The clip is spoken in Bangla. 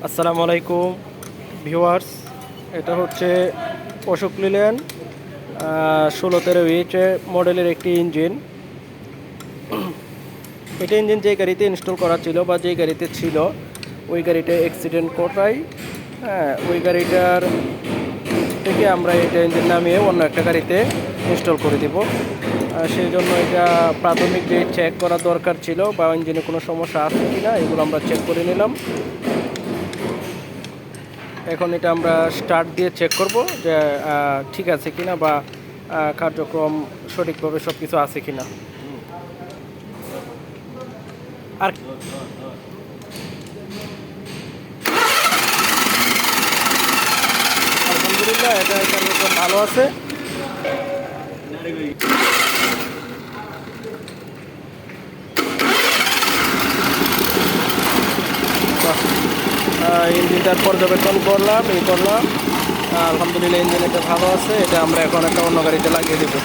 আসসালামু আলাইকুম ভিউয়ার্স। এটা হচ্ছে অশোক লিল্যান্ড 1613 মডেলের একটি ইঞ্জিন। এটা ইঞ্জিন যে গাড়িতে ইনস্টল করা ছিল বা যে গাড়িতে ছিল ওই গাড়িটা অ্যাক্সিডেন্ট করাই, ওই গাড়িটার থেকে আমরা এটা ইঞ্জিন নামিয়ে অন্য একটা গাড়িতে ইনস্টল করে দেব। সেই জন্য এটা প্রাথমিক যে চেক করা দরকার ছিল বা ইঞ্জিনে কোনো সমস্যা আছে কি না এগুলো আমরা চেক করে নিলাম। এখন এটা আমরা স্টার্ট দিয়ে চেক করব যে ঠিক আছে কিনা বা কার্যক্রম সঠিকভাবে সব কিছু আছে কিনা। আর আলহামদুলিল্লাহ এটা কার্যক্রম ভালো আছে। ইঞ্জিনটার পর্যবেক্ষণ করলাম আলহামদুলিল্লাহ ইঞ্জিন এটা ভালো আছে। এটা আমরা এখন একটা অন্য গাড়িতে লাগিয়ে দেবো।